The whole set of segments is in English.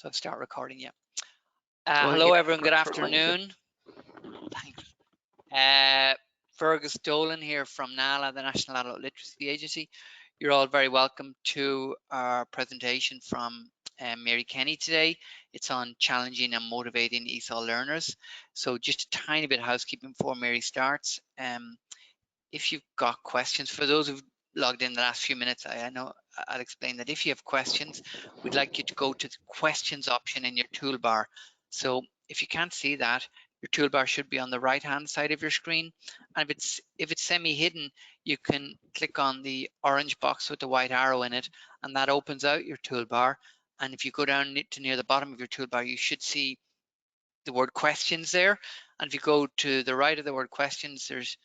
So I'll start recording, yeah. Well, hello yeah, everyone, good reminder. afternoon. Thanks. Fergus Dolan here from NALA, the National Adult Literacy Agency. You're all very welcome to our presentation from Mary Kenny today. It's on challenging and motivating ESOL learners. So just a tiny bit of housekeeping before Mary starts. If you've got questions, for those who've logged in the last few minutes, I know I'll explain that if you have questions, we'd like you to go to the questions option in your toolbar. So if you can't see that, your toolbar should be on the right hand side of your screen. And if it's semi-hidden, you can click on the orange box with the white arrow in it, and that opens out your toolbar. And if you go down to near the bottom of your toolbar, you should see the word questions there. And if you go to the right of the word questions, there's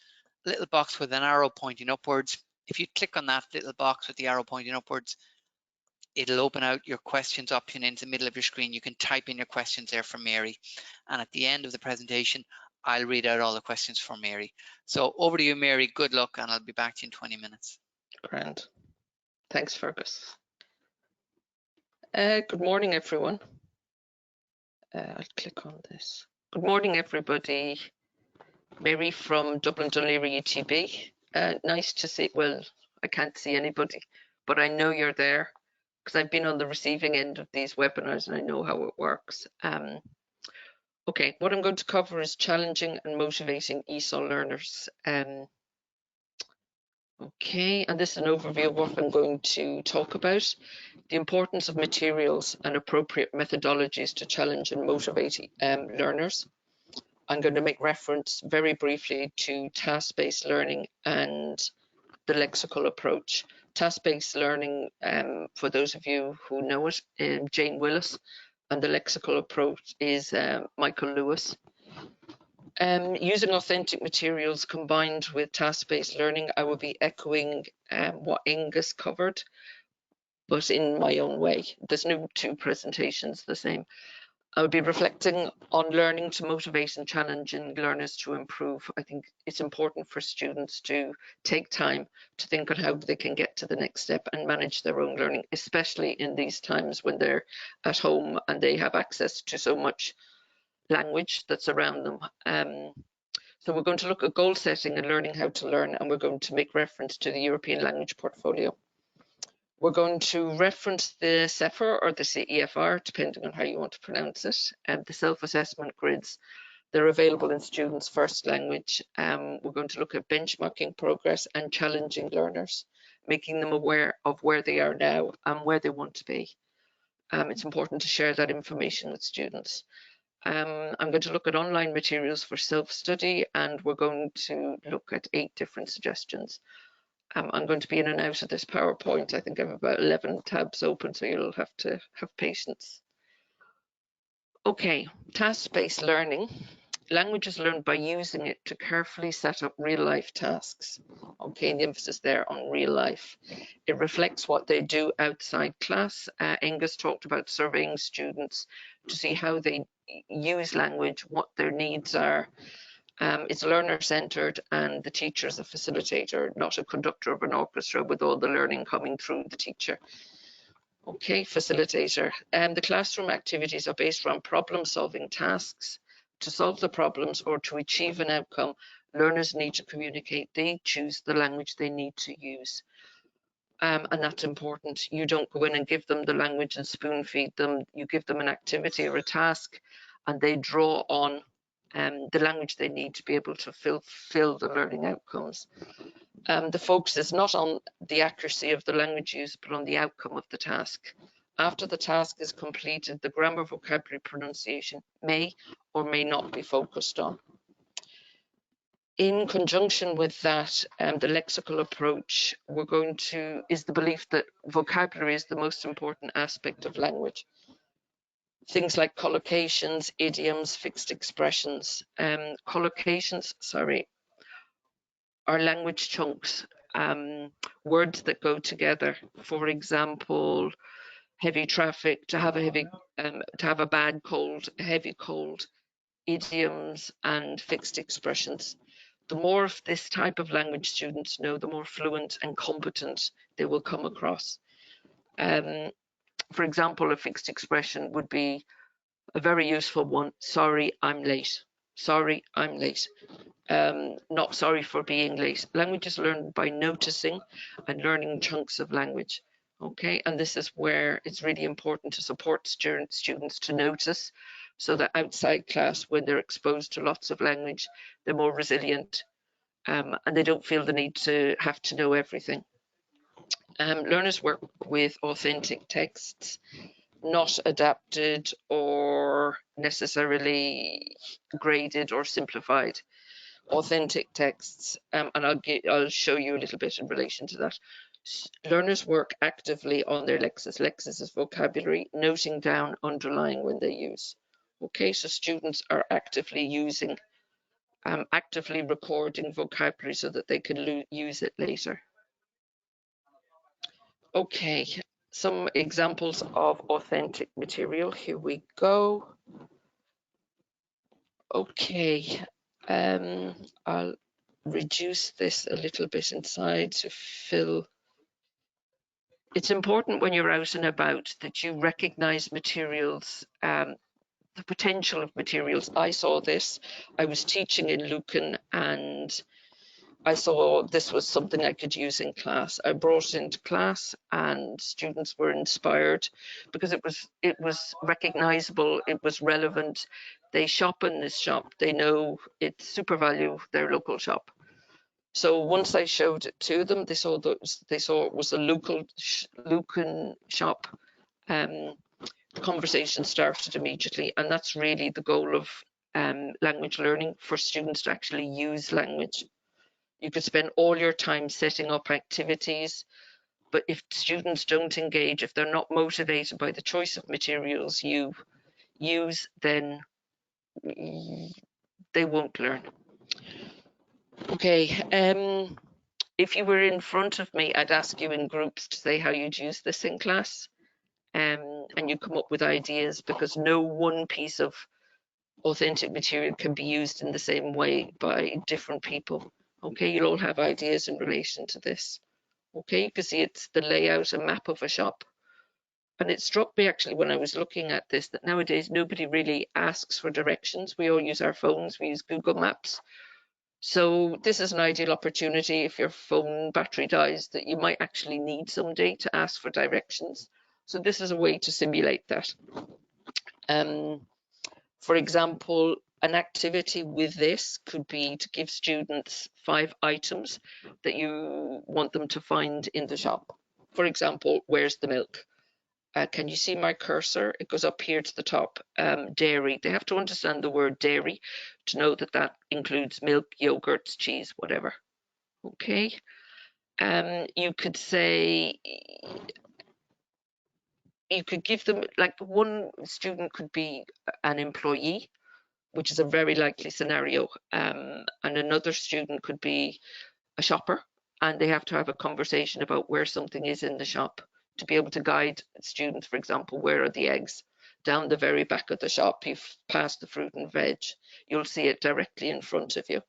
a little box with an arrow pointing upwards. If you click on that little box with the arrow pointing upwards, it'll open out your questions option into the middle of your screen. You can type in your questions there for Mary. And at the end of the presentation, I'll read out all the questions for Mary. So over to you, Mary. Good luck, and I'll be back to you in 20 minutes. Grand. Thanks, Fergus. Good morning, everyone. I'll click on this. Good morning, everybody. Mary from Dublin Dunleary ETB. Nice to see, well, I can't see anybody, but I know you're there because I've been on the receiving end of these webinars and I know how it works. Okay, what I'm going to cover is challenging and motivating ESOL learners. Okay, and this is an overview of what I'm going to talk about. The importance of materials and appropriate methodologies to challenge and motivate learners. I'm going to make reference very briefly to task-based learning and the lexical approach. Task-based learning, for those of you who know it, Jane Willis, and the lexical approach is Michael Lewis. Using authentic materials combined with task-based learning, I will be echoing what Angus covered, but in my own way. There's no two presentations the same. I will be reflecting on learning to motivate and challenging learners to improve. I think it's important for students to take time to think on how they can get to the next step and manage their own learning, especially in these times when they're at home and they have access to so much language that's around them. So we're going to look at goal setting and learning how to learn, and we're going to make reference to the European Language Portfolio. We're going to reference the CEFR or the CEFR, depending on how you want to pronounce it, and the self-assessment grids. They're available in students' first language. We're going to look at benchmarking progress and challenging learners, making them aware of where they are now and where they want to be. It's important to share that information with students. I'm going to look at online materials for self-study, and we're going to look at 8 different suggestions. I'm going to be in and out of this PowerPoint. I think I have about 11 tabs open, so you'll have to have patience. Okay, task-based learning. Language is learned by using it to carefully set up real-life tasks. Okay, and the emphasis there on real life. It reflects what they do outside class. Angus talked about surveying students to see how they use language, what their needs are. It's learner-centered, and the teacher is a facilitator, not a conductor of an orchestra with all the learning coming through the teacher. Okay, facilitator. The classroom activities are based around problem-solving tasks. To solve the problems or to achieve an outcome, learners need to communicate. They choose the language they need to use. And that's important. You don't go in and give them the language and spoon feed them. You give them an activity or a task, and they draw on the language they need to be able to fulfill the learning outcomes. The focus is not on the accuracy of the language used, but on the outcome of the task. After the task is completed, the grammar, vocabulary, pronunciation may or may not be focused on. In conjunction with that, the lexical approach, is the belief that vocabulary is the most important aspect of language. Things like collocations, idioms, fixed expressions. Collocations, are language chunks, words that go together. For example, heavy traffic, to have a bad cold, a heavy cold, idioms and fixed expressions. The more of this type of language students know, the more fluent and competent they will come across. For example, a fixed expression would be a very useful one. Sorry, I'm late. Sorry, I'm late. Not sorry for being late. Language is learned by noticing and learning chunks of language. Okay, and this is where it's really important to support students to notice, so that outside class, when they're exposed to lots of language, they're more resilient, and they don't feel the need to have to know everything. Learners work with authentic texts, not adapted or necessarily graded or simplified. Authentic texts, and I'll show you a little bit in relation to that. Learners work actively on their lexis. Lexis is vocabulary, noting down, underlying when they use. Okay, so students are actively using, actively recording vocabulary so that they can use it later. Okay, some examples of authentic material. Here we go. Okay, I'll reduce this a little bit inside to fill. It's important when you're out and about that you recognize materials, the potential of materials. I saw this. I was teaching in Lucan and I saw this was something I could use in class. I brought it into class and students were inspired because it was recognizable, it was relevant. They shop in this shop. They know it's SuperValu, their local shop. So once I showed it to them, they saw it was a Lucan shop. The conversation started immediately, and that's really the goal of language learning, for students to actually use language. You could spend all your time setting up activities, but if students don't engage, if they're not motivated by the choice of materials you use, then they won't learn. Okay, if you were in front of me, I'd ask you in groups to say how you'd use this in class, and you come up with ideas, because no one piece of authentic material can be used in the same way by different people. Okay, you'll all have ideas in relation to this. Okay, you can see it's the layout, a map of a shop. And it struck me actually when I was looking at this that nowadays nobody really asks for directions. We all use our phones, we use Google Maps. So this is an ideal opportunity if your phone battery dies that you might actually need someday to ask for directions. So this is a way to simulate that. For example, an activity with this could be to give students 5 items that you want them to find in the shop. For example, where's the milk? Can you see my cursor? It goes up here to the top. Dairy. They have to understand the word dairy to know that that includes milk, yogurts, cheese, whatever. Okay. You could say, you could give them, like, one student could be an employee, which is a very likely scenario, and another student could be a shopper, and they have to have a conversation about where something is in the shop to be able to guide students. For example, where are the eggs? Down the very back of the shop, you've passed the fruit and veg, you'll see it directly in front of you.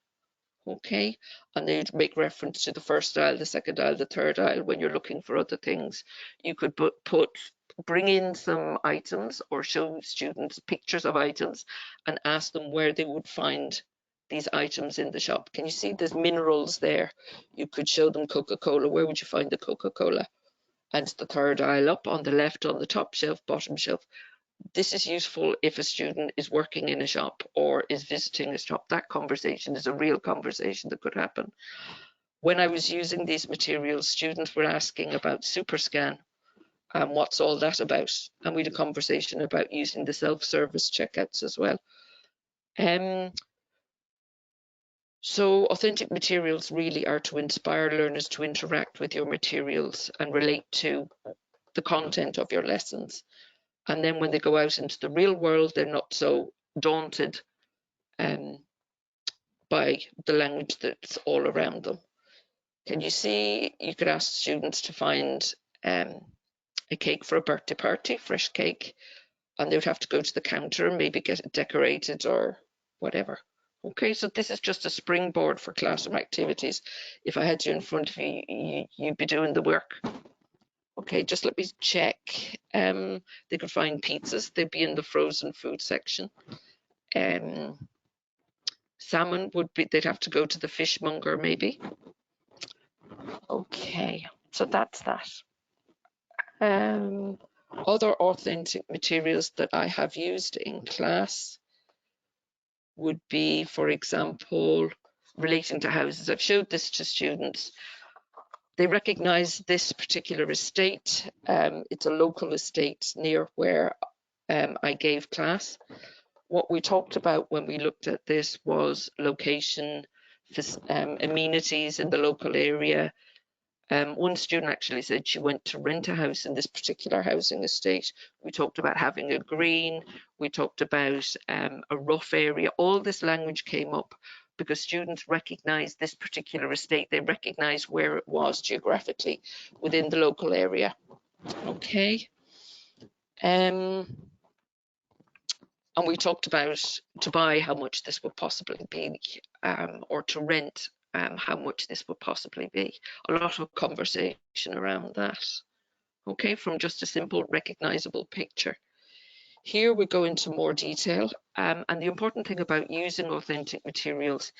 Okay, and they'd make reference to the first aisle, the second aisle, the third aisle. When you're looking for other things, you could bring in some items or show students pictures of items and ask them where they would find these items in the shop. Can you see there's minerals there? You could show them Coca-Cola. Where would you find the Coca-Cola? And the third aisle up, on the left, on the top shelf, bottom shelf. This is useful if a student is working in a shop or is visiting a shop. That conversation is a real conversation that could happen. When I was using these materials, students were asking about SuperScan and what's all that about. And we had a conversation about using the self-service checkouts as well. So authentic materials really are to inspire learners to interact with your materials and relate to the content of your lessons. And then when they go out into the real world, they're not so daunted by the language that's all around them. Can you see, you could ask students to find a cake for a birthday party, fresh cake, and they would have to go to the counter and maybe get it decorated or whatever. Okay, so this is just a springboard for classroom activities. If I had you in front of you, you'd be doing the work. Okay, just let me check. They could find pizzas. They'd be in the frozen food section. Salmon would be, they'd have to go to the fishmonger maybe. Okay, so that's that. Other authentic materials that I have used in class would be, for example, relating to houses. I've showed this to students. They recognize this particular estate. It's a local estate near where I gave class. What we talked about when we looked at this was location, amenities in the local area. One student actually said she went to rent a house in this particular housing estate. We talked about having a green. We talked about a rough area. All this language came up because students recognized this particular estate. They recognized where it was geographically within the local area. Okay. And we talked about to buy, how much this would possibly be, or to rent, how much this would possibly be. A lot of conversation around that. Okay, from just a simple recognizable picture. Here we go into more detail, and the important thing about using authentic materials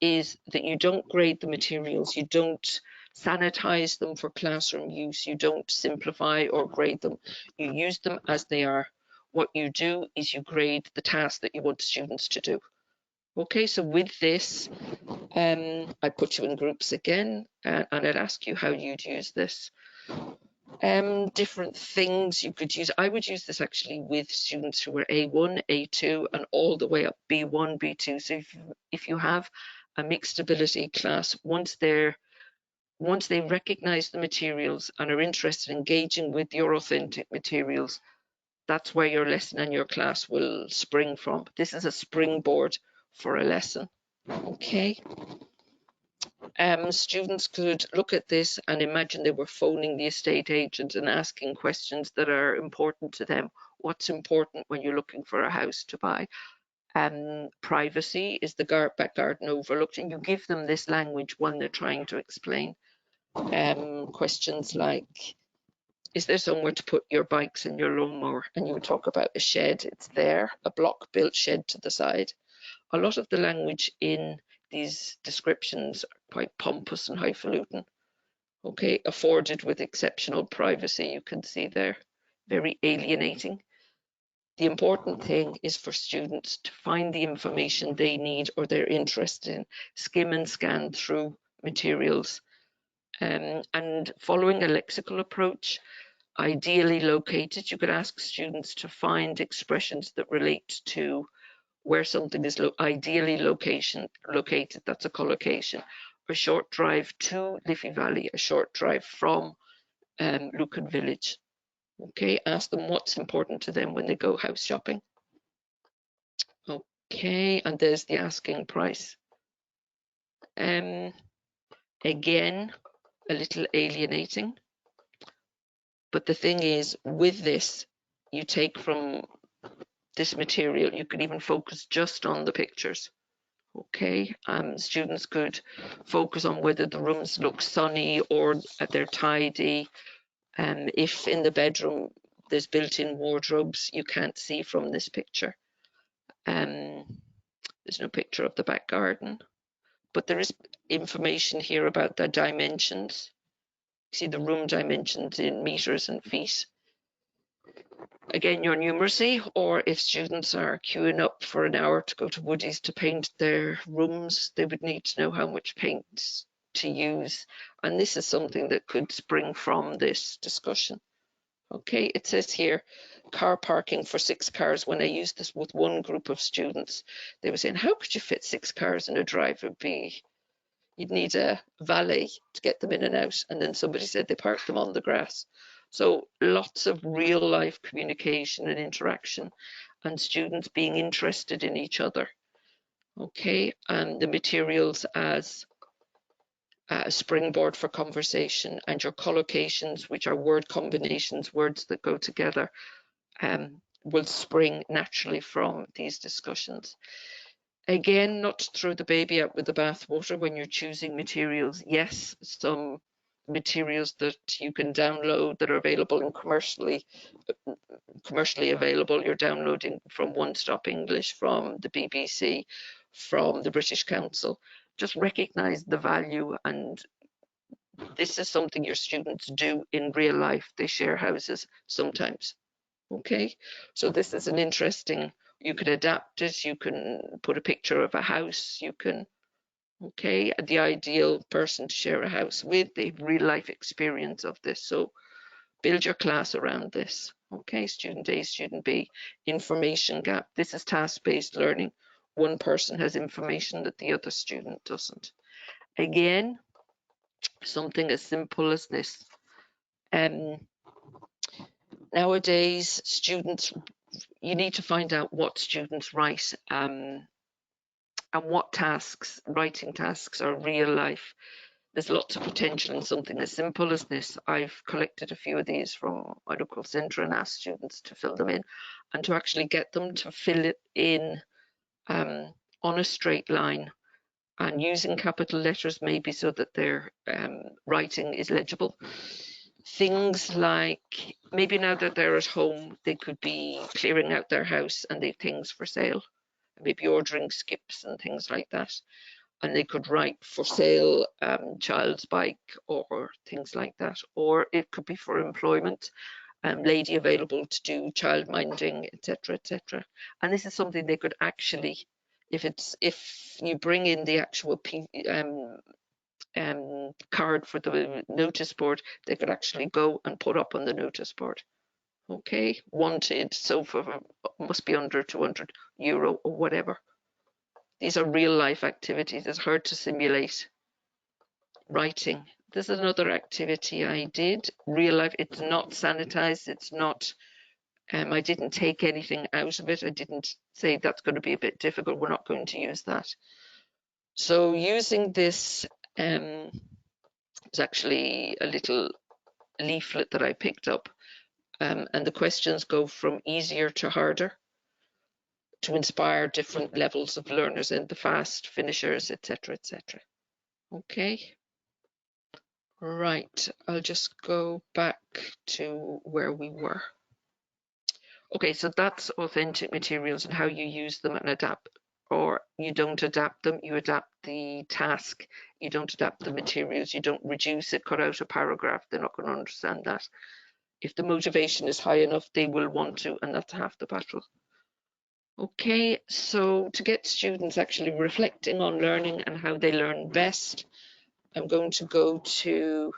is that you don't grade the materials, you don't sanitize them for classroom use, you don't simplify or grade them, you use them as they are. What you do is you grade the task that you want students to do. Okay, so with this, I put you in groups again, and I'd ask you how you'd use this. Different things you could use. I would use this actually with students who were A1, A2, and all the way up B1, B2. So if you have a mixed ability class, once they recognize the materials and are interested in engaging with your authentic materials, that's where your lesson and your class will spring from. This is a springboard for a lesson. Okay. Students could look at this and imagine they were phoning the estate agent and asking questions that are important to them. What's important when you're looking for a house to buy? Privacy, is the back garden overlooked? And you give them this language when they're trying to explain. Questions like, is there somewhere to put your bikes and your lawnmower? And you would talk about a shed. It's there, a block-built shed to the side. A lot of the language in these descriptions are quite pompous and highfalutin. Okay, afforded with exceptional privacy, you can see there, very alienating. The important thing is for students to find the information they need or they're interested in, skim and scan through materials, and following a lexical approach, ideally located. You could ask students to find expressions that relate to where something is ideally located, that's a collocation. A short drive to Liffey Valley, a short drive from Lucan Village. Okay, ask them what's important to them when they go house shopping. Okay, and there's the asking price. Again, a little alienating. But the thing is, with this, you take from this material, you could even focus just on the pictures. Okay, students could focus on whether the rooms look sunny or they're tidy. If in the bedroom there's built-in wardrobes, you can't see from this picture. There's no picture of the back garden, but there is information here about the dimensions. You see the room dimensions in meters and feet. Again, your numeracy, or if students are queuing up for an hour to go to Woody's to paint their rooms, they would need to know how much paint to use. And this is something that could spring from this discussion. Okay, it says here, car parking for 6 cars. When I used this with one group of students, they were saying, how could you fit 6 cars in a drive? You'd need a valet to get them in and out. And then somebody said they parked them on the grass. So lots of real life communication and interaction, and students being interested in each other. Okay, and the materials as a springboard for conversation, and your collocations, which are word combinations, words that go together, will spring naturally from these discussions. Again, not to throw the baby out with the bathwater when you're choosing materials. Yes, some materials that you can download that are available and commercially available. You're downloading from One Stop English, from the BBC, from the British Council. Just recognize the value, and this is something your students do in real life. They share houses sometimes. Okay, so this is an interesting, you can adapt it, you can put a picture of a house, you can, okay, the ideal person to share a house with, they have real life experience of this. So build your class around this. Okay, student A, student B, information gap. This is task-based learning. One person has information that the other student doesn't. Again, something as simple as this. Nowadays, students, you need to find out what students write and what tasks, writing tasks, are real life. There's lots of potential in something as simple as this. I've collected a few of these from my local centre and asked students to fill them in, and to actually get them to fill it in on a straight line and using capital letters, maybe, so that their writing is legible. Things like, maybe now that they're at home, they could be clearing out their house and they've things for sale, maybe ordering skips and things like that. And they could write for sale, child's bike, or things like that. Or it could be for employment, lady available to do child minding, etc., etc. And this is something they could actually, if you bring in the actual card for the notice board, they could actually go and put up on the notice board. Okay, wanted sofa, must be under €200 or whatever. These are real life activities. It's hard to simulate. Writing. This is another activity I did. Real life. It's not sanitized. It's not, I didn't take anything out of it. I didn't say that's going to be a bit difficult. We're not going to use that. So using this, it's actually a little leaflet that I picked up. And the questions go from easier to harder, to inspire different levels of learners and the fast finishers, etc., etc. Okay. Right, I'll just go back to where we were. Okay, so that's authentic materials and how you use them and adapt, or you don't adapt them, you adapt the task, you don't adapt the materials, you don't reduce it, cut out a paragraph, they're not going to understand that. If the motivation is high enough, they will want to, and that's half the battle. Okay, so to get students actually reflecting on learning and how they learn best, I'm going to go to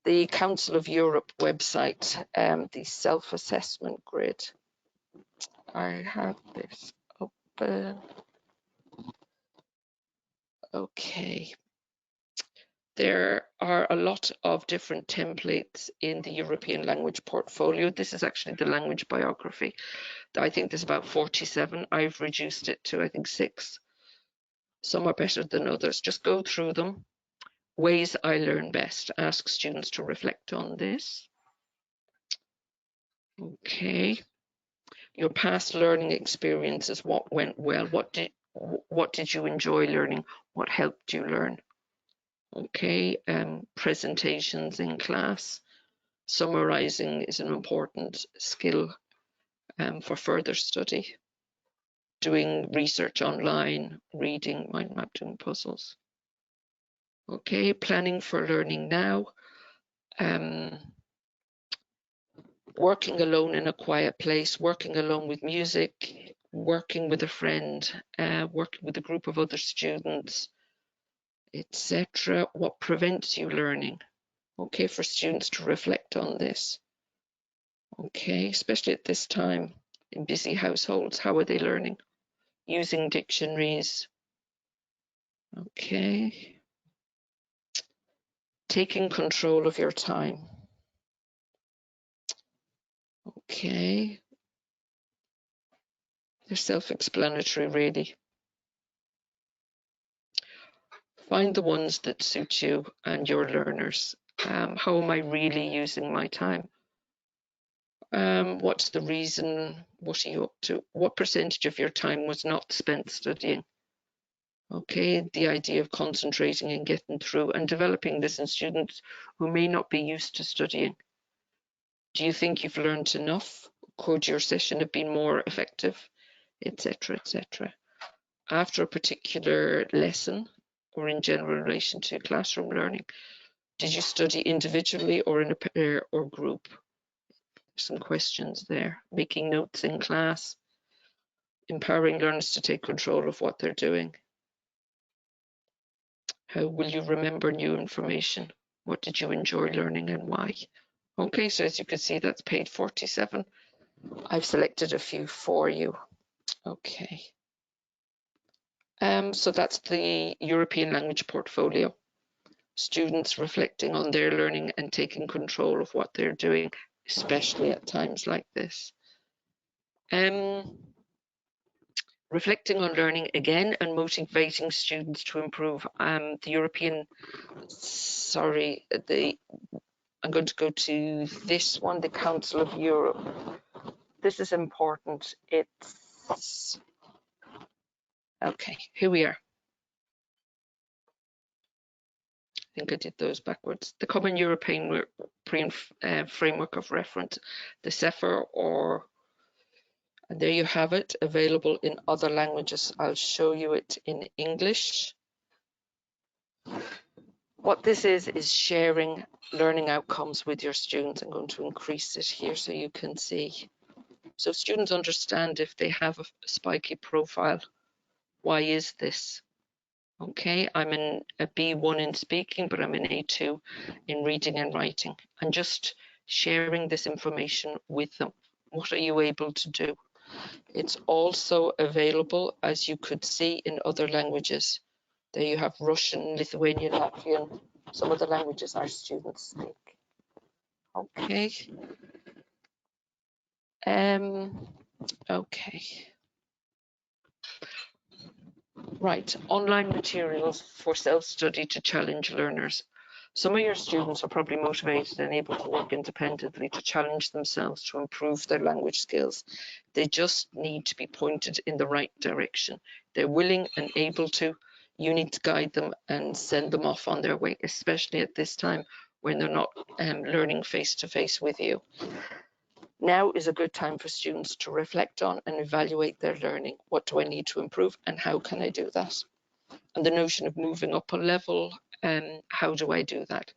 the Council of Europe website, the self-assessment grid. I have this open. Okay. There are a lot of different templates in the European language portfolio. This is actually the language biography. I think there's about 47. I've reduced it to, I think, 6. Some are better than others. Just go through them. Ways I learn best. Ask students to reflect on this. Okay. Your past learning experiences, what went well, what did you enjoy learning, what helped you learn. Okay, presentations in class, summarizing is an important skill for further study. Doing research online, reading, mind map, doing puzzles. Okay, planning for learning now. Working alone in a quiet place, working alone with music, working with a friend, working with a group of other students, etc. What prevents you learning? Okay, for students to reflect on this. Okay, especially at this time in busy households, how are they learning? Using dictionaries. Okay. Taking control of your time. Okay. They're self-explanatory, really. Find the ones that suit you and your learners. How am I really using my time? What's the reason? What are you up to? What percentage of your time was not spent studying? Okay, the idea of concentrating and getting through and developing this in students who may not be used to studying. Do you think you've learned enough? Could your session have been more effective? Etc., etc. After a particular lesson or in general relation to classroom learning, did you study individually or in a pair or group? Some questions there. Making notes in class, empowering learners to take control of what they're doing. How will you remember new information? What did you enjoy learning and why? Okay, so as you can see, that's page 47. I've selected a few for you. Okay. So that's the European language portfolio. Students reflecting on their learning and taking control of what they're doing, especially at times like this. Reflecting on learning again and motivating students to improve. I'm going to go to this one, the Council of Europe. This is important. It's, okay, here we are. I think I did those backwards. The Common European Framework of Reference, the CEFR, and there you have it, available in other languages. I'll show you it in English. What this is sharing learning outcomes with your students. I'm going to increase it here so you can see. So students understand if they have a spiky profile. Why is this? Okay, I'm in a B1 in speaking, but I'm in A2 in reading and writing. And just sharing this information with them. What are you able to do? It's also available, as you could see, in other languages. There you have Russian, Lithuanian, Latvian, some of the languages our students speak. Okay. Okay. Right, online materials for self-study to challenge learners. Some of your students are probably motivated and able to work independently to challenge themselves to improve their language skills. They just need to be pointed in the right direction. They're willing and able to. You need to guide them and send them off on their way, especially at this time when they're not learning face-to-face with you. Now is a good time for students to reflect on and evaluate their learning. What do I need to improve and how can I do that? And the notion of moving up a level, how do I do that?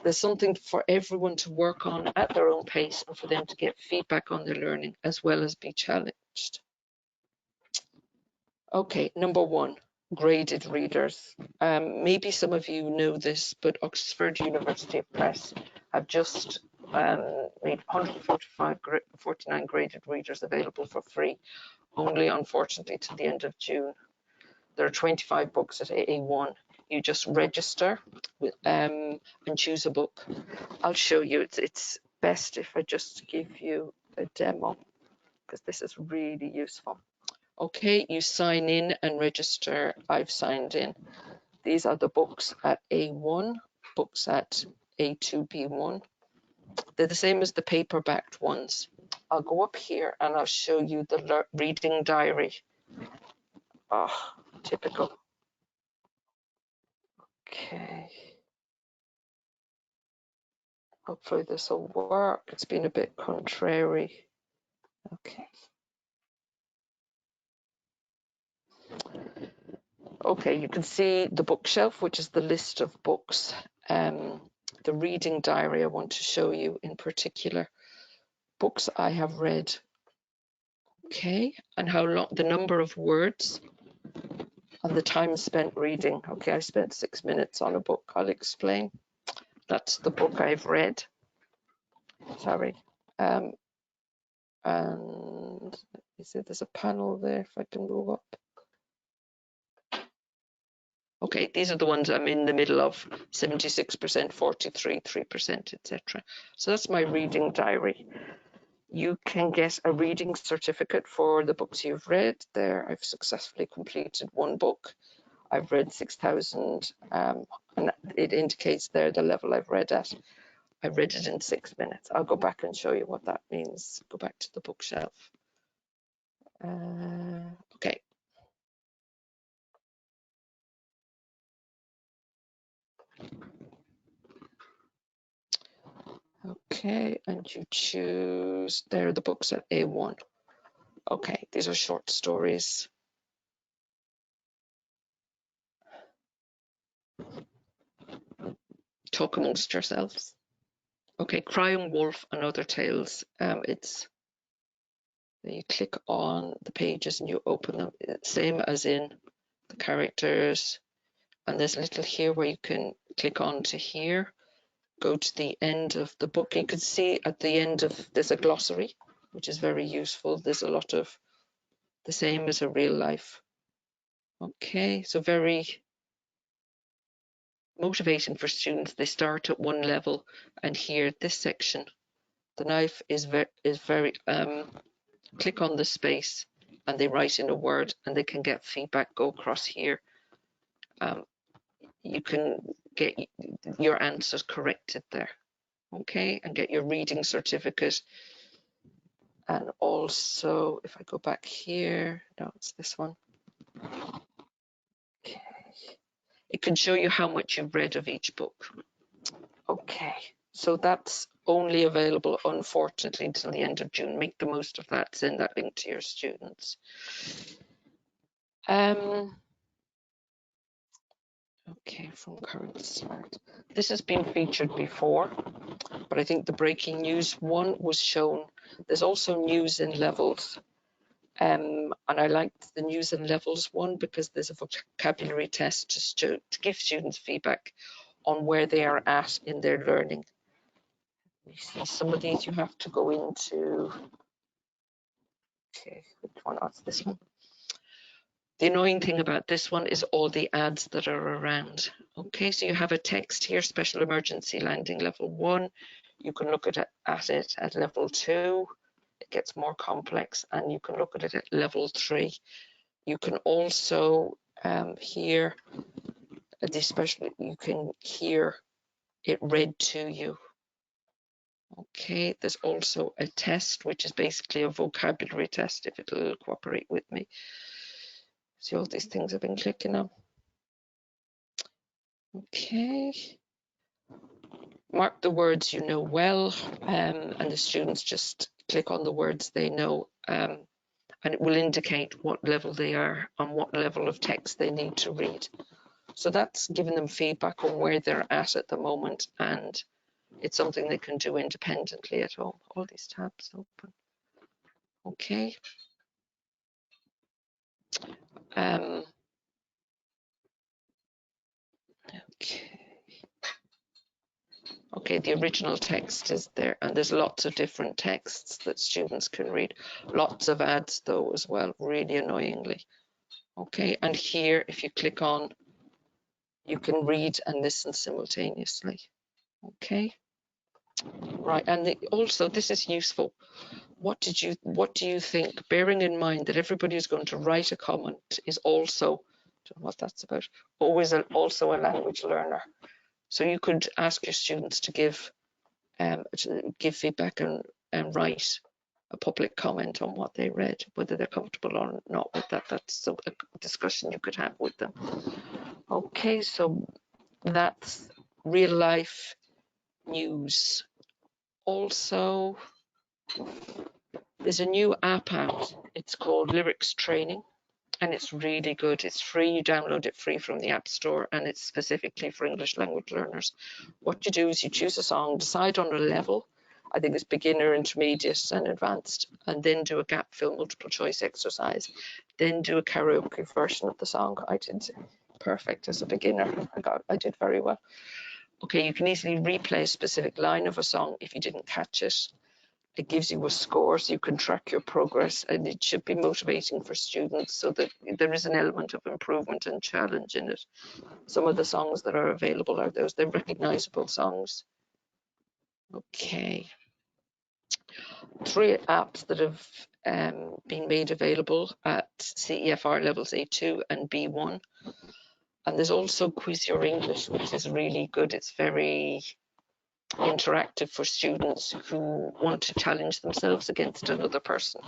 There's something for everyone to work on at their own pace and for them to get feedback on their learning as well as be challenged. Okay, number one, graded readers. Maybe some of you know this, but Oxford University Press have just made 149 graded readers available for free, only unfortunately to the end of June. There are 25 books at A1. You just register and choose a book. I'll show you. It's best if I just give you a demo because this is really useful. Okay, you sign in and register. I've signed in. These are the books at A1, books at A2, B1. They're the same as the paperbacked ones. I'll go up here and I'll show you the reading diary. Oh, typical. Okay. Hopefully this will work. It's been a bit contrary. Okay. Okay, you can see the bookshelf, which is the list of books. The reading diary I want to show you in particular. Books I have read. Okay, and how long, the number of words and the time spent reading. Okay, I spent 6 minutes on a book. I'll explain. That's the book I've read. Sorry. And you see there's a panel there if I can move up. Okay, these are the ones I'm in the middle of, 76%, 43, 3%, etc. So that's my reading diary. You can get a reading certificate for the books you've read. There, I've successfully completed one book. I've read 6,000, and it indicates there the level I've read at. I read it in 6 minutes. I'll go back and show you what that means. Go back to the bookshelf. Okay. Okay, and you choose, there are the books at A1. Okay, these are short stories. Talk amongst yourselves. Okay, Crying Wolf and Other Tales. You click on the pages and you open them, same as in the characters. And there's a little here where you can click on to here, go to the end of the book. You can see at the end of, there's a glossary, which is very useful. There's a lot of the same as a real life. Okay, so very motivating for students. They start at one level, and here, this section, the knife is very click on the space and they write in a word and they can get feedback. Go across here. You can get your answers corrected there. Okay, and get your reading certificate. And also, if I go back here, no, it's this one. Okay, it can show you how much you've read of each book. Okay, so that's only available, unfortunately, until the end of June. Make the most of that. Send that link to your students. Okay, from current slide. This has been featured before, but I think the breaking news one was shown. There's also news in levels. And I liked the news and levels one because there's a vocabulary test to give students feedback on where they are at in their learning. You see some of these you have to go into. Okay, which one? That's this one. The annoying thing about this one is all the ads that are around. Okay, so you have a text here, special emergency landing level 1. You can look at it at level 2. It gets more complex, and you can look at it at level 3. You can also hear you can hear it read to you. Okay, there's also a test, which is basically a vocabulary test, if it'll cooperate with me. See all these things I've been clicking on. Okay. Mark the words you know well, and the students just click on the words they know, and it will indicate what level they are and what level of text they need to read. So that's giving them feedback on where they're at the moment, and it's something they can do independently at home. All these tabs open. Okay. Okay, the original text is there, and there's lots of different texts that students can read. Lots of ads, though, as well, really annoyingly. Okay, and here, if you click on, you can read and listen simultaneously. Okay, right, and also this is useful. What do you think? Bearing in mind that everybody is going to write a comment is also, I don't know what that's about, always also a language learner. So you could ask your students to give feedback and write a public comment on what they read, whether they're comfortable or not with that. That's a discussion you could have with them. Okay, so that's real life news. Also, there's a new app out. It's called Lyrics Training, and it's really good. It's free. You download it free from the App Store, and it's specifically for English language learners. What you do is you choose a song, decide on a level. I think it's beginner, intermediate, and advanced, and then do a gap fill multiple choice exercise. Then do a karaoke version of the song. I did perfect as a beginner. I did very well. Okay, you can easily replay a specific line of a song if you didn't catch it. It gives you a score so you can track your progress, and it should be motivating for students so that there is an element of improvement and challenge in it. Some of the songs that are available are those, they're recognizable songs. Okay. 3 apps that have been made available at CEFR levels A2 and B1. And there's also Quiz Your English, which is really good. It's very interactive for students who want to challenge themselves against another person.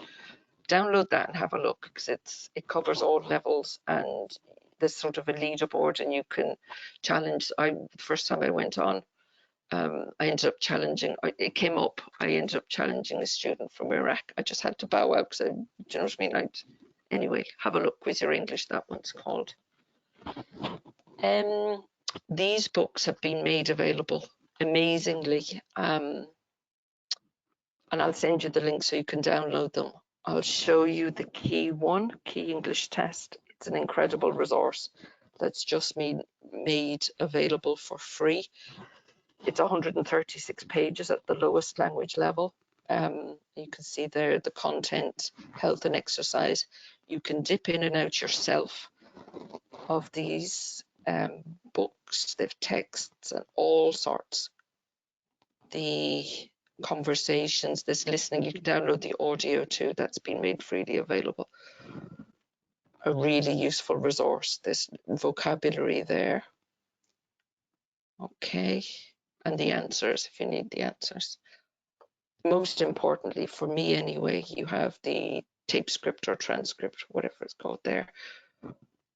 Download that and have a look, because it covers all levels, and there's sort of a leaderboard and you can challenge. The first time I went on, I ended up challenging, it came up, I ended up challenging a student from Iraq. I just had to bow out because, do you know what I mean? Anyway, have a look, Quiz Your English, that one's called. These books have been made available amazingly, and I'll send you the link so you can download them. I'll show you the Key English Test. It's an incredible resource that's just been made available for free. It's 136 pages at the lowest language level. You can see there the content, health and exercise. You can dip in and out yourself of these books. They've texts and all sorts. The conversations, there's listening. You can download the audio too. That's been made freely available. A really useful resource. There's vocabulary there. Okay, and the answers if you need the answers. Most importantly, for me anyway, you have the tape script or transcript, whatever it's called there.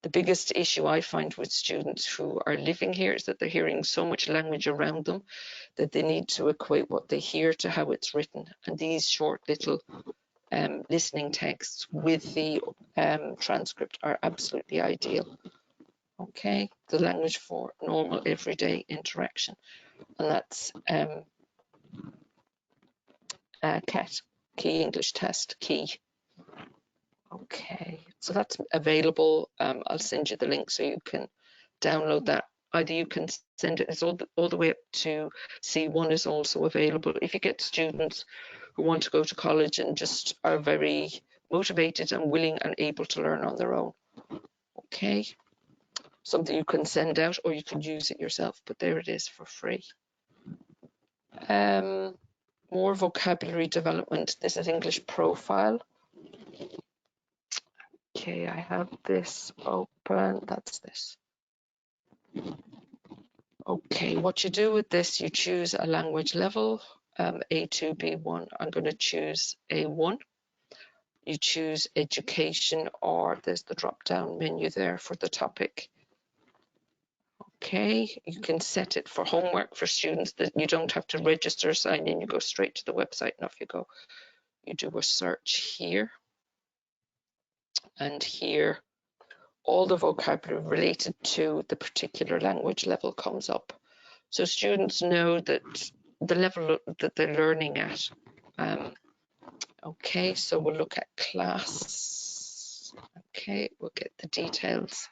The biggest issue I find with students who are living here is that they're hearing so much language around them that they need to equate what they hear to how it's written. And these short little listening texts with the transcript are absolutely ideal. Okay, the language for normal everyday interaction. And that's CAT, Key English Test, Key. Okay, so that's available. I'll send you the link so you can download that. Either you can send it, it's all the way up to C1 is also available. If you get students who want to go to college and just are very motivated and willing and able to learn on their own. Okay, something you can send out or you can use it yourself, but there it is for free. More vocabulary development. This is English Profile. Okay, I have this open. That's this. Okay, what you do with this, you choose a language level, A2, B1. I'm going to choose A1. You choose education, or there's the drop-down menu there for the topic. Okay, you can set it for homework for students that you don't have to register, sign in, you go straight to the website and off you go. You do a search here, and here all the vocabulary related to the particular language level comes up. So students know that the level that they're learning at. Okay, so we'll look at class. Okay, we'll get the details.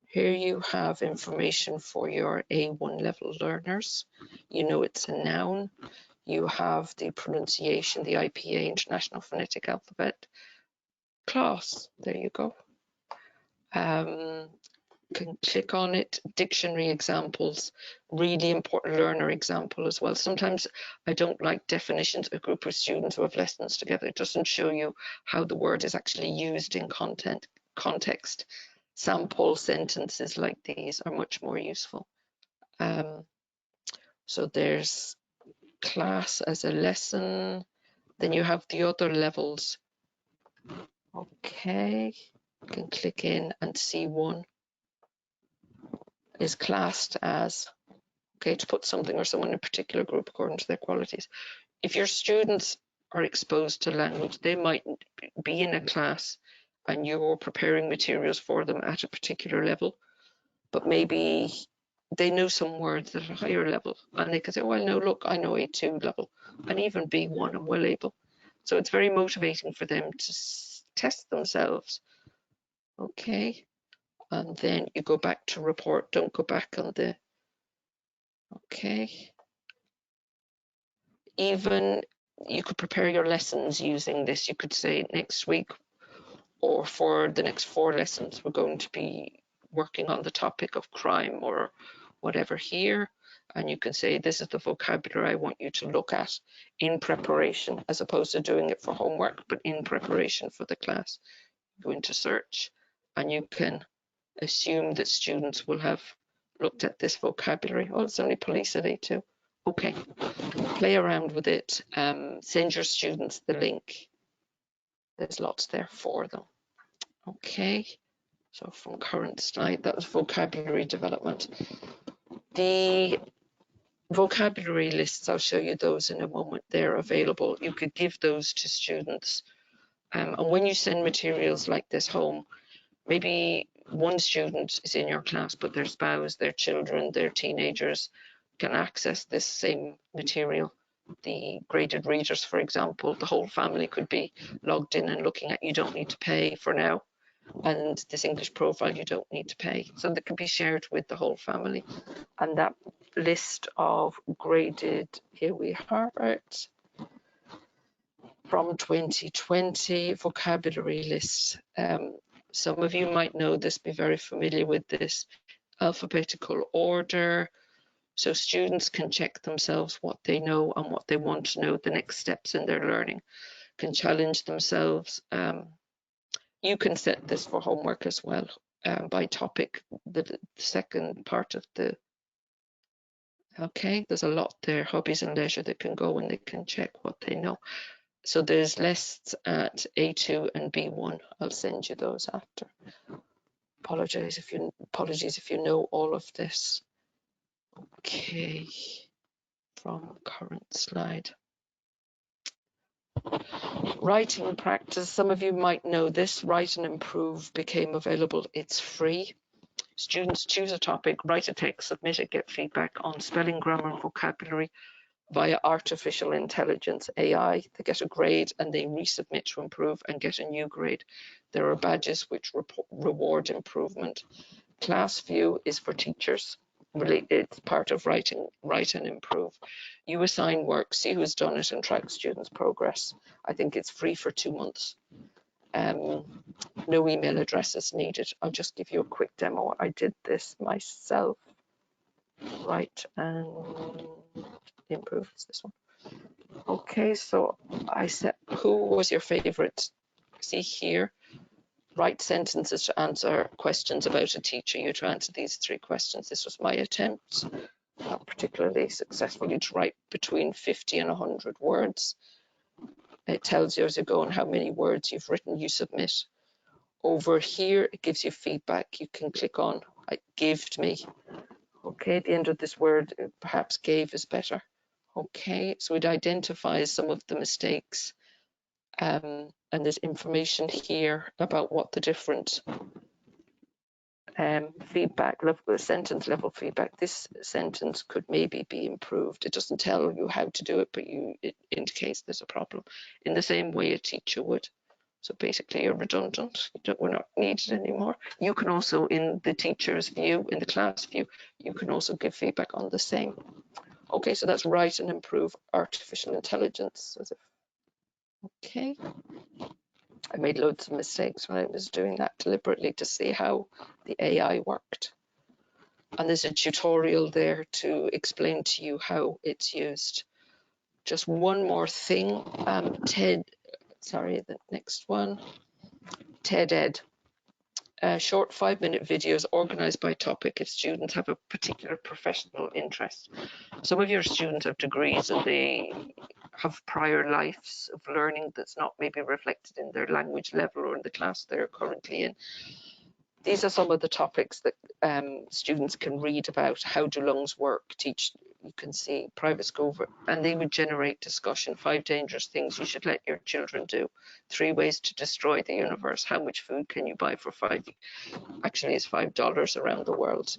Here you have information for your A1 level learners. You know it's a noun. You have the pronunciation, the IPA, International Phonetic Alphabet. Class, there you go. Can click on it. Dictionary examples, really important learner example as well. Sometimes I don't like definitions. A group of students who have lessons together, it doesn't show you how the word is actually used in context. Sample sentences like these are much more useful. So there's class as a lesson. Then you have the other levels. Okay, you can click in and see one is classed as, okay, to put something or someone in a particular group according to their qualities. If your students are exposed to language, they might be in a class and you're preparing materials for them at a particular level, but maybe they know some words at a higher level and they can say, well, no, look, I know A2 level and even B1, I'm well able. So it's very motivating for them to test themselves. Okay, and then you go back to report, don't go back on the, okay. Even you could prepare your lessons using this. You could say next week or for the next 4 lessons, we're going to be working on the topic of crime or whatever here. And you can say, this is the vocabulary I want you to look at in preparation, as opposed to doing it for homework, but in preparation for the class. Go into search and you can assume that students will have looked at this vocabulary. Oh, it's only police at A2. Okay, play around with it. Send your students the link. There's lots there for them. Okay, so from current slide, that was vocabulary development. The Vocabulary lists, I'll show you those in a moment. They're available. You could give those to students. And when you send materials like this home, maybe one student is in your class, but their spouse, their children, their teenagers can access this same material. The graded readers, for example, the whole family could be logged in and looking at. You don't need to pay for now. And this English profile, you don't need to pay. So that can be shared with the whole family. And that list of graded, here we have it, from 2020 vocabulary lists. Some of you might know this, be very familiar with this. Alphabetical order, so students can check themselves what they know and what they want to know, the next steps in their learning, can challenge themselves. You can set this for homework as well, by topic, the second part of the, okay, there's a lot there, hobbies and leisure, they can go and they can check what they know. So there's lists at A2 and B1. I'll send you those after. Apologies if you know all of this. Okay, from current slide. Writing practice, some of you might know this. Write and Improve became available. It's free. Students choose a topic, write a text, submit it, get feedback on spelling, grammar, and vocabulary via artificial intelligence, AI. They get a grade and they resubmit to improve and get a new grade. There are badges which reward improvement. Class view is for teachers. It's part of Write and Improve. You assign work, see who's done it, and track students' progress. I think it's free for 2 months. No email addresses needed. I'll just give you a quick demo. I did this myself. Write and Improve is this one. Okay, so I said, who was your favorite? See here, write sentences to answer questions about a teacher. You to answer these 3 questions. This was my attempt, not particularly successfully, to write between 50 and 100 words. It tells you as you go and how many words you've written, you submit. Over here, it gives you feedback. You can click on, give me. Okay, at the end of this word, perhaps gave is better. Okay, so it identifies some of the mistakes. And there's information here about what the different feedback level, sentence level feedback. This sentence could maybe be improved. It doesn't tell you how to do it, but it indicates there's a problem in the same way a teacher would. So basically you're redundant. We're not needed anymore. You can also, in the teacher's view, in the class view, you can also give feedback on the same. Okay, so that's Write and Improve artificial intelligence. Okay. I made loads of mistakes when I was doing that deliberately to see how the AI worked. And there's a tutorial there to explain to you how it's used. Just one more thing, the next one, TED Ed. Short 5-minute videos organized by topic if students have a particular professional interest. Some of your students have degrees and they have prior lives of learning that's not maybe reflected in their language level or in the class they're currently in. These are some of the topics that students can read about. How do lungs work? You can see private school, and they would generate discussion. 5 dangerous things you should let your children do. 3 ways to destroy the universe. How much food can you buy for actually it's $5 around the world.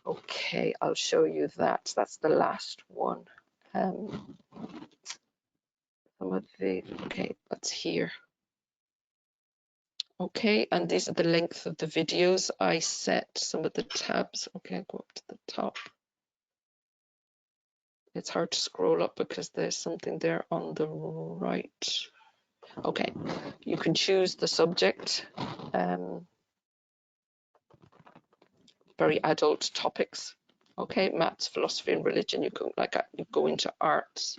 Okay, I'll show you that. That's the last one. Okay, that's here. Okay, and these are the length of the videos. I set some of the tabs. Okay, I'll go up to the top. It's hard to scroll up because there's something there on the right. Okay, you can choose the subject. Very adult topics. Okay, maths, philosophy, and religion. You can you go into arts,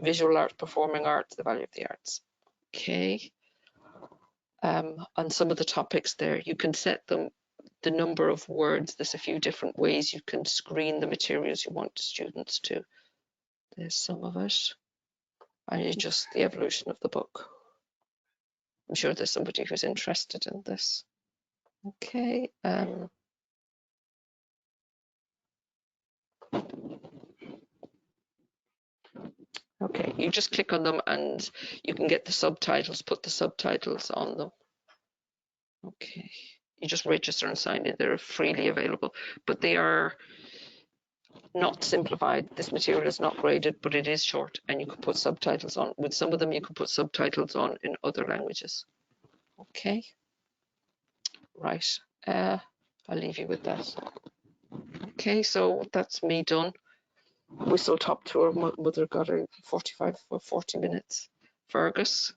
visual arts, performing arts, the value of the arts. Okay. And some of the topics there, you can set them, the number of words. There's a few different ways you can screen the materials you want students to. There's some of it. And it's just the evolution of the book. I'm sure there's somebody who's interested in this. Okay. Okay, you just click on them and you can get the subtitles, put the subtitles on them. Okay, you just register and sign in. They're freely available, but they are not simplified. This material is not graded, but it is short, and you can put subtitles on. With some of them, you can put subtitles on in other languages. Okay, right. I'll leave you with that. Okay, so that's me done. Whistle top tour. Mother got a 45 or 40 minutes. Fergus.